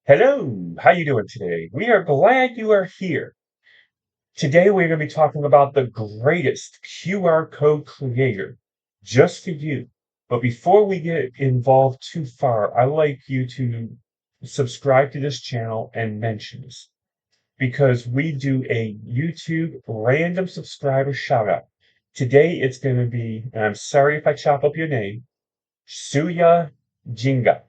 Hello, how you doing today? We are glad you are here. Today we're going to be talking about the greatest QR code creator just for you. But before we get involved too far, I like you to subscribe to this channel and mention this because we do a YouTube random subscriber shout out. Today it's going to be, and I'm sorry if I chop up your name, Suya Jinga.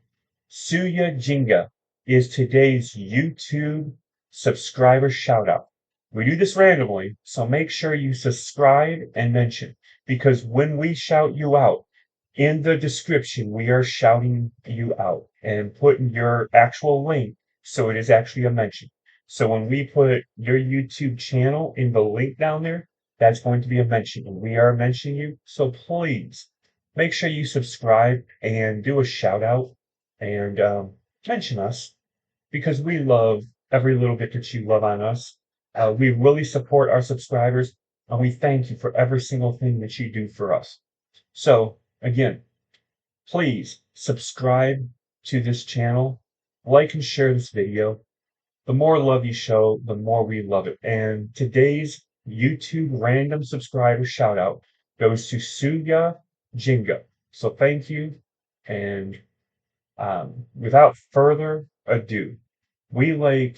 Suya Jinga is today's YouTube subscriber shout out. We do this randomly, so make sure you subscribe and mention because when we shout you out in the description, we are shouting you out and putting your actual link so it is actually a mention. So when we put your YouTube channel in the link down there, that's going to be a mention and we are mentioning you. So please make sure you subscribe and do a shout out and mention us because we love every little bit that you love on us. We really support our subscribers and we thank you for every single thing that you do for us. So, again, please subscribe to this channel, like and share this video. The more love you show, the more we love it. And today's YouTube random subscriber shout out goes to Suya Jinga. So thank you. And without further ado, we like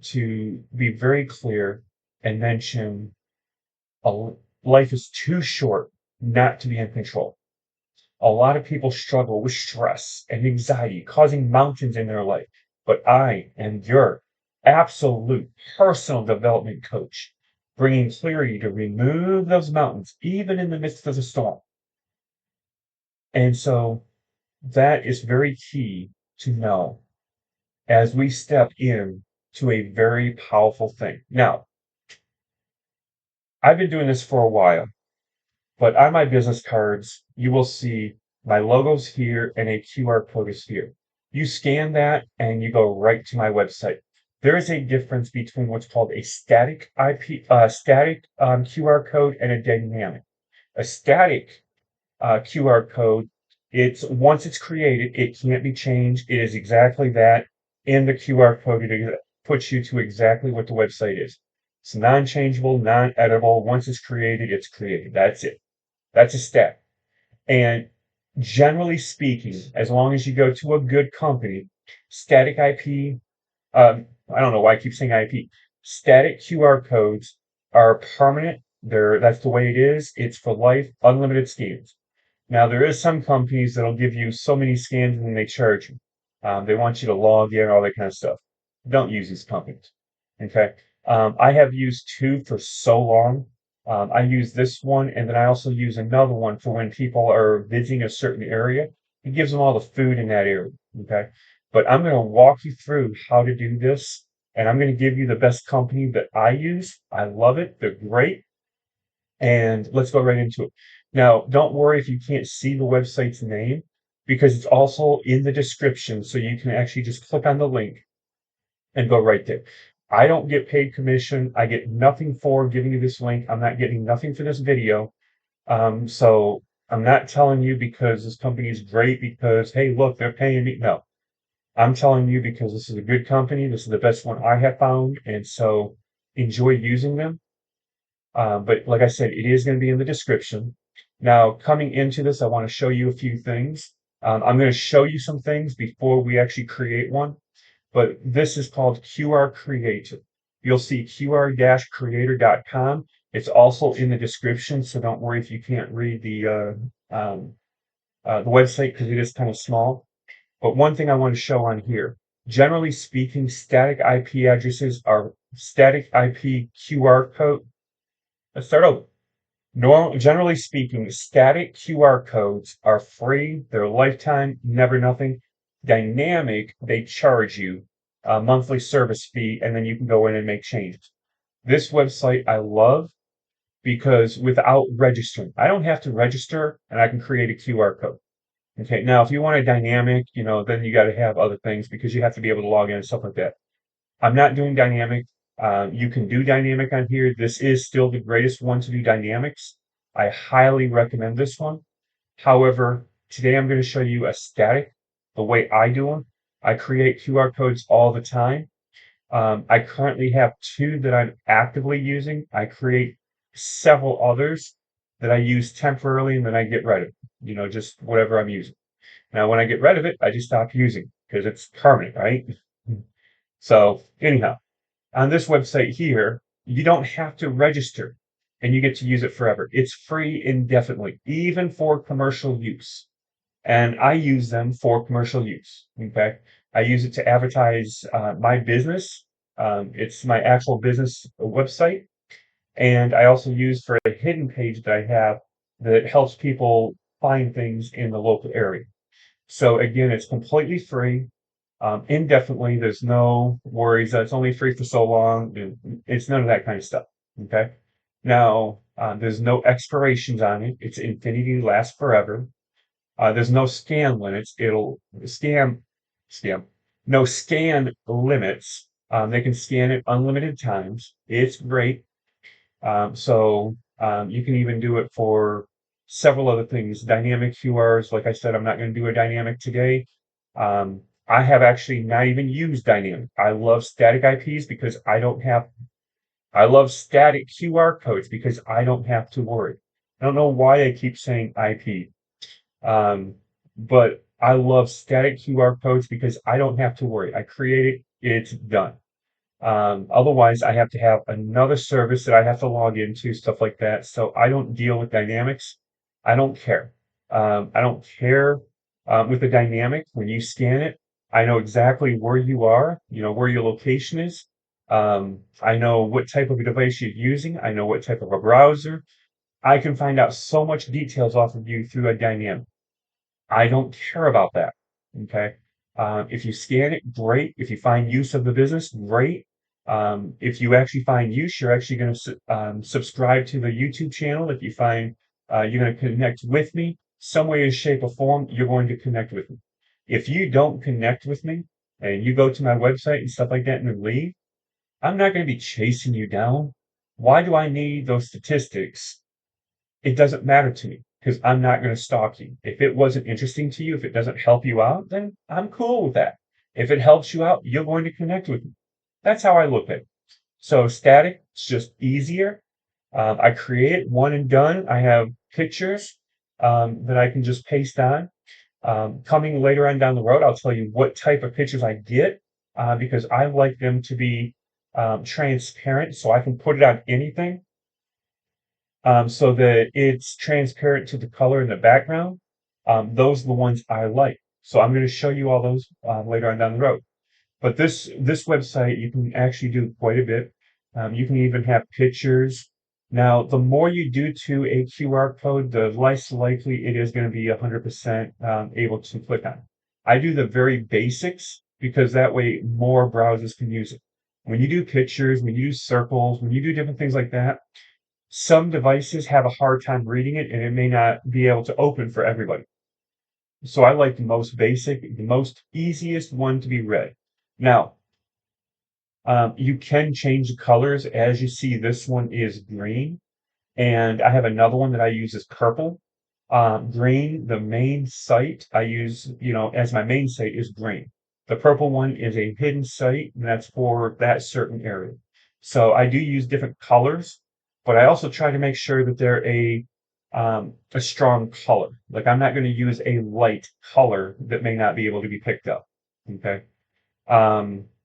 to be very clear and mention a, life is too short not to be in control. A lot of people struggle with stress and anxiety, causing mountains in their life. But I am your absolute personal development coach, bringing clarity to remove those mountains, even in the midst of the storm. And so that is very key to know as we step in to a very powerful thing. Now, I've been doing this for a while, but on my business cards, you will see my logo's here and a QR code is here. You scan that and you go right to my website. There is a difference between what's called a static QR code and a dynamic. A static QR code, it's once it's created, it can't be changed. It is exactly that. In the QR code, it puts you to exactly what the website is. It's non-changeable, non-editable. Once it's created, it's created. That's it. That's a step. And generally speaking, as long as you go to a good company, static IP, I don't know why I keep saying IP. Static QR codes are permanent. That's the way it is. It's for life, unlimited scans. Now there is some companies that'll give you so many scans and then they charge you. They want you to log in, all that kind of stuff. Don't use these companies. Okay. I have used two for so long. I use this one and then I also use another one for when people are visiting a certain area. It gives them all the food in that area. Okay. But I'm going to walk you through how to do this and I'm going to give you the best company that I use. I love it. They're great. And let's go right into it. Now, don't worry if you can't see the website's name because it's also in the description. So you can actually just click on the link and go right there. I don't get paid commission. I get nothing for giving you this link. I'm not getting nothing for this video. So I'm not telling you because this company is great because, hey, look, they're paying me. No, I'm telling you because this is a good company. This is the best one I have found. And so enjoy using them. But like I said, it is going to be in the description. Now, coming into this, I want to show you a few things. I'm going to show you some things before we actually create one, but this is called QR Creator. You'll see qr-creator.com. It's also in the description, so don't worry if you can't read the website because it is kind of small. But one thing I want to show on here, generally speaking, static IP addresses are static IP QR code. Let's start over. Generally speaking, static QR codes are free. They're lifetime, never nothing. Dynamic, they charge you a monthly service fee, and then you can go in and make changes. This website I love because without registering, I don't have to register and I can create a QR code. Okay, now if you want a dynamic, then you got to have other things because you have to be able to log in and stuff like that. I'm not doing dynamic. You can do dynamic on here. This is still the greatest one to do dynamics. I highly recommend this one. However, today I'm going to show you a static, the way I do them. I create QR codes all the time. I currently have two that I'm actively using. I create several others that I use temporarily and then I get rid of, just whatever I'm using. Now, when I get rid of it, I just stop using because it's permanent, right? So, anyhow, on this website here, you don't have to register and you get to use it forever. It's free indefinitely, even for commercial use. And I use them for commercial use. Okay. I use it to advertise my business. It's my actual business website. And I also use for a hidden page that I have that helps people find things in the local area. So again, it's completely free, indefinitely. There's no worries that it's only free for so long. It's none of that kind of stuff. Okay. Now, there's no expirations on it. It's infinity, lasts forever. There's no scan limits. It'll scam, no scan limits. They can scan it unlimited times. It's great. You can even do it for several other things. Dynamic QRs, like I said, I'm not going to do a dynamic today. I have actually not even used dynamic. I love static IPs because I love static QR codes because I don't have to worry. I don't know why I keep saying IP. Um, but I love static QR codes because I don't have to worry. I create it, it's done. Otherwise, I have to have another service that I have to log into, stuff like that. So I don't deal with dynamics. I don't care. I don't care with the dynamic. When you scan it, I know exactly where you are, where your location is. I know what type of a device you're using. I know what type of a browser. I can find out so much details off of you through a dynamic. I don't care about that. Okay. If you scan it, great. If you find use of the business, great. If you actually find use, you're actually going to subscribe to the YouTube channel. If you find you're going to connect with me some way, shape, or form, you're going to connect with me. If you don't connect with me and you go to my website and stuff like that and then leave, I'm not going to be chasing you down. Why do I need those statistics? It doesn't matter to me because I'm not going to stalk you. If it wasn't interesting to you, if it doesn't help you out, then I'm cool with that. If it helps you out, you're going to connect with me. That's how I look at it. So static, it's just easier. I create it one and done. I have pictures that I can just paste on. Coming later on down the road, I'll tell you what type of pictures I get because I like them to be transparent so I can put it on anything so that it's transparent to the color in the background. Those are the ones I like. So I'm going to show you all those later on down the road. But this website, you can actually do quite a bit. You can even have pictures. Now, the more you do to a QR code, the less likely it is going to be 100% able to click on. I do the very basics because that way more browsers can use it. When you do pictures, when you do circles, when you do different things like that, some devices have a hard time reading it and it may not be able to open for everybody. So I like the most basic, the most easiest one to be read. Now, you can change the colors. As you see, this one is green, and I have another one that I use is purple. Green, the main site I use, as my main site is green. The purple one is a hidden site, and that's for that certain area. So I do use different colors, but I also try to make sure that they're a strong color. Like I'm not going to use a light color that may not be able to be picked up. Okay.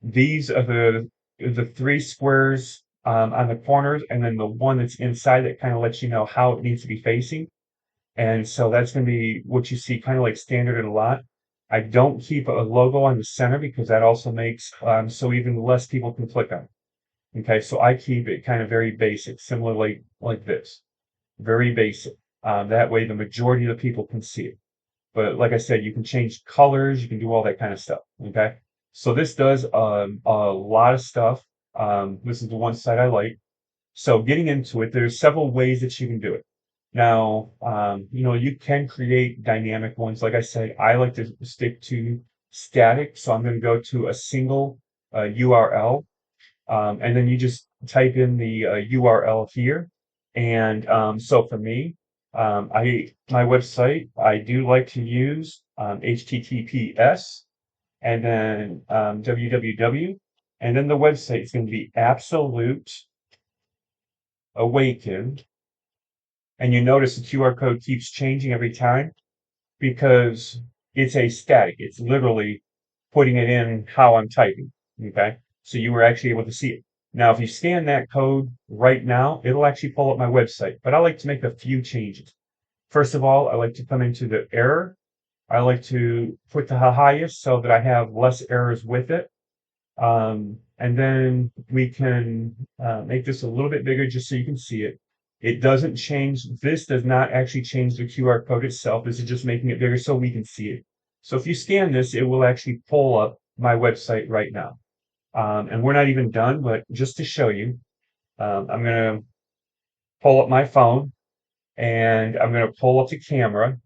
These are the three squares on the corners, and then the one that's inside that kind of lets you know how it needs to be facing. And so that's going to be what you see kind of like standard in a lot. I don't keep a logo on the center because that also makes so even less people can click on it. Okay, so I keep it kind of very basic, similar like this, very basic. That way the majority of the people can see it. But like I said, you can change colors, you can do all that kind of stuff. Okay. So this does a lot of stuff. This is the one side I like. So getting into it, there's several ways that you can do it. Now, you can create dynamic ones. Like I said, I like to stick to static. So I'm going to go to a single URL and then you just type in the URL here. And so for me, my website, I do like to use HTTPS. and then www, and then the website is going to be Absolute Awaken. And you notice the QR code keeps changing every time because it's a static. It's literally putting it in how I'm typing. Okay. So you were actually able to see it. Now, if you scan that code right now, it'll actually pull up my website. But I like to make a few changes. First of all, I like to come into the error. I like to put the highest so that I have less errors with it. And then we can make this a little bit bigger just so you can see it. It doesn't change, this does not actually change the QR code itself. This is just making it bigger so we can see it. So if you scan this, it will actually pull up my website right now. And we're not even done, but just to show you, I'm going to pull up my phone and I'm going to pull up the camera.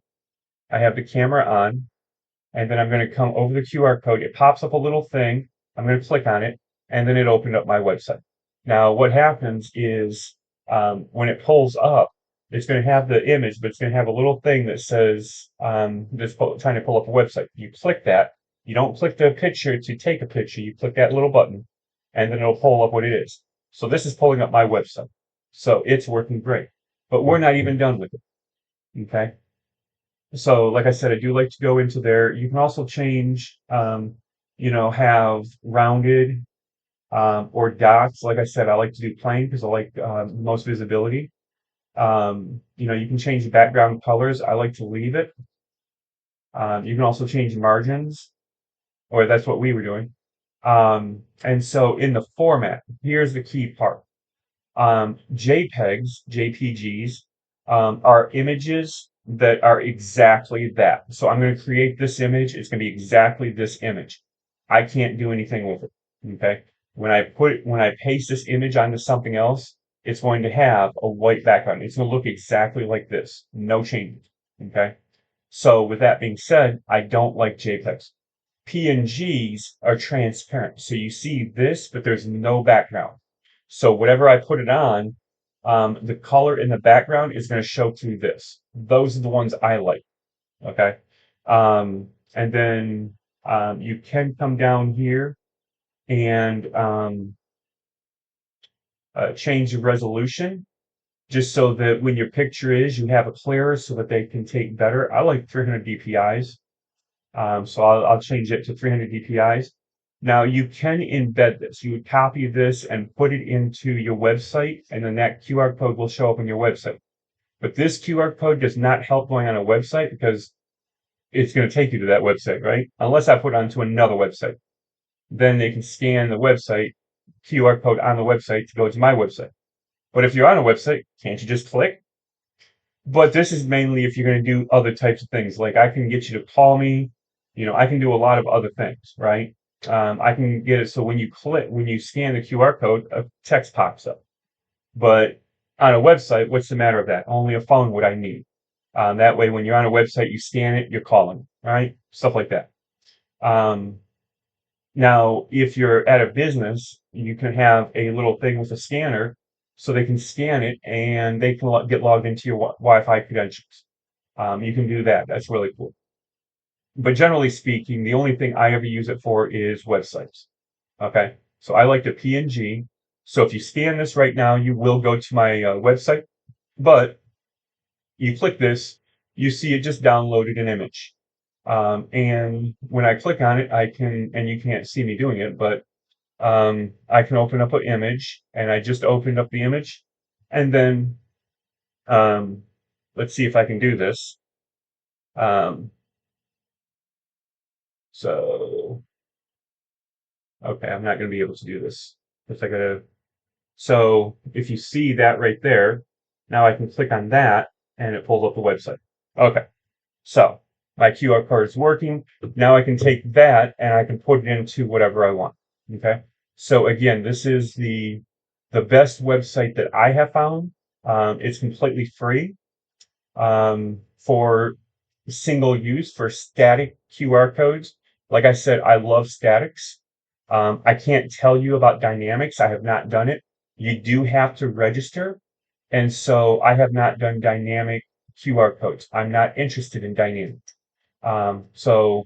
I have the camera on, and then I'm going to come over the QR code. It pops up a little thing. I'm going to click on it, and then it opened up my website. Now, what happens is when it pulls up, it's going to have the image, but it's going to have a little thing that says trying to pull up a website. You click that. You don't click the picture to take a picture. You click that little button, and then it'll pull up what it is. So this is pulling up my website. So it's working great. But we're not even done with it. Okay. So, like I said, I do like to go into there. You can also change, have rounded or dots. Like I said, I like to do plain because I like most visibility. You can change the background colors. I like to leave it. You can also change margins, or that's what we were doing. And so in the format, here's the key part. JPEGs, JPGs, are images that are exactly that. So I'm going to create this image. It's going to be exactly this image. I can't do anything with it. Okay. When I paste this image onto something else, it's going to have a white background. It's going to look exactly like this. No changes. Okay. So with that being said, I don't like JPEGs. PNGs are transparent. So you see this, but there's no background. So whatever I put it on, the color in the background is going to show through this. Those are the ones I like. Okay. And then you can come down here and change the resolution just so that when your picture is, you have it clearer so that they can take better. I like 300 DPIs. So I'll change it to 300 DPIs. Now you can embed this. You would copy this and put it into your website, and then that QR code will show up on your website. But this QR code does not help going on a website because it's going to take you to that website, right? Unless I put it onto another website. Then they can scan the website, QR code on the website to go to my website. But if you're on a website, can't you just click? But this is mainly if you're going to do other types of things. Like I can get you to call me. I can do a lot of other things, right? I can get it so when you scan the QR code, a text pops up. But on a website, what's the matter of that? Only a phone would I need. That way, when you're on a website, you scan it, you're calling, right? Stuff like that. Um, Now, if you're at a business, you can have a little thing with a scanner so they can scan it and they can get logged into your Wi-Fi credentials. You can do that. That's really cool. But generally speaking, the only thing I ever use it for is websites. Okay. So I like the PNG. So if you scan this right now, you will go to my website, but you click this, you see it just downloaded an image. And when I click on it, and you can't see me doing it, but I can open up an image, and I just opened up the image. And then um, let's see if I can do this. Um, so, okay, I'm not going to be able to do this. It's like so if you see that right there, now I can click on that, and it pulls up the website. Okay, so my QR code is working. Now I can take that and I can put it into whatever I want. Okay. So again, this is the best website that I have found. It's completely free for single use for static QR codes. Like I said, I love statics. I can't tell you about dynamics. I have not done it. You do have to register. And so I have not done dynamic QR codes. I'm not interested in dynamic. So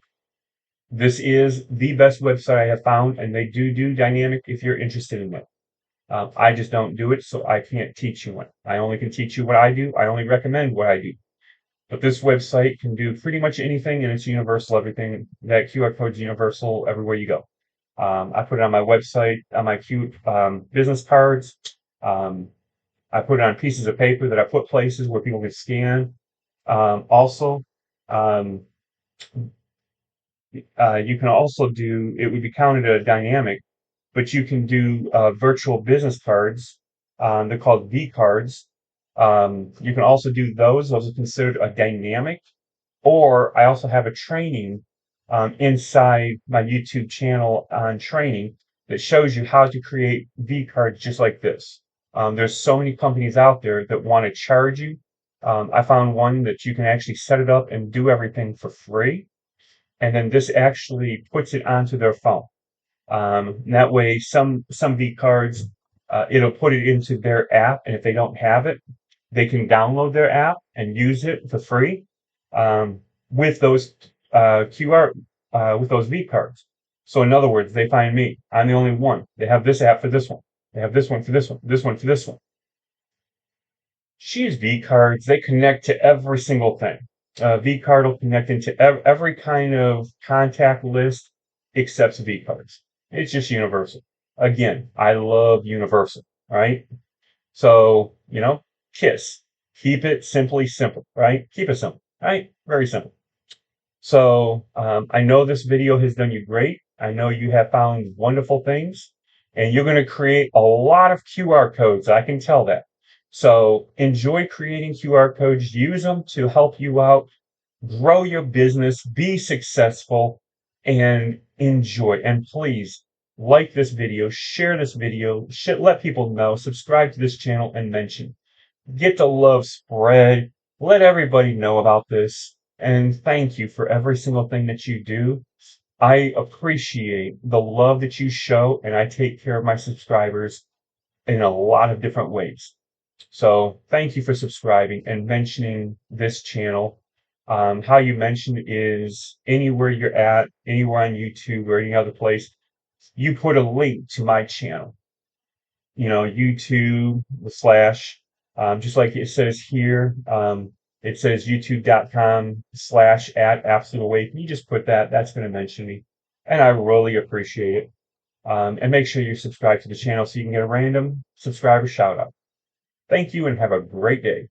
This is the best website I have found, and they do dynamic if you're interested in it. I just don't do it, so I can't teach you it. I only can teach you what I do. I only recommend what I do. But this website can do pretty much anything, and it's universal. Everything that QR code is universal everywhere you go. I put it on my website, on my business cards. Um, I put it on pieces of paper that I put places where people can scan. Also, um, you can also do, it would be counted a dynamic, but you can do virtual business cards. They're called V cards. You can also do those. Those are considered a dynamic. Or I also have a training inside my YouTube channel on training that shows you how to create V cards just like this. There's so many companies out there that want to charge you. I found one that you can actually set it up and do everything for free. And then this actually puts it onto their phone. That way, some V cards, it'll put it into their app, and if they don't have it, they can download their app and use it for free um, with those QR with those V cards. So in other words, they find me. I'm the only one. They have this app for this one. They have this one for this one. This one for this one. She use V cards. They connect to every single thing. V card will connect into every kind of contact list except V cards. It's just universal. Again, I love universal, right? So, KISS. Keep it simply simple, right? Keep it simple, right? Very simple. So, I know this video has done you great. I know you have found wonderful things, and you're going to create a lot of QR codes. I can tell that. So, enjoy creating QR codes. Use them to help you out, grow your business, be successful, and enjoy. And please like this video, share this video, let people know, subscribe to this channel, and mention. Get the love spread. Let everybody know about this. And thank you for every single thing that you do. I appreciate the love that you show, and I take care of my subscribers in a lot of different ways. So thank you for subscribing and mentioning this channel. How you mention is anywhere you're at, anywhere on YouTube or any other place, you put a link to my channel. YouTube slash, just like it says here, it says youtube.com/at absolute awakening. You just put that, that's going to mention me. And I really appreciate it. And make sure you subscribe to the channel so you can get a random subscriber shout out. Thank you and have a great day.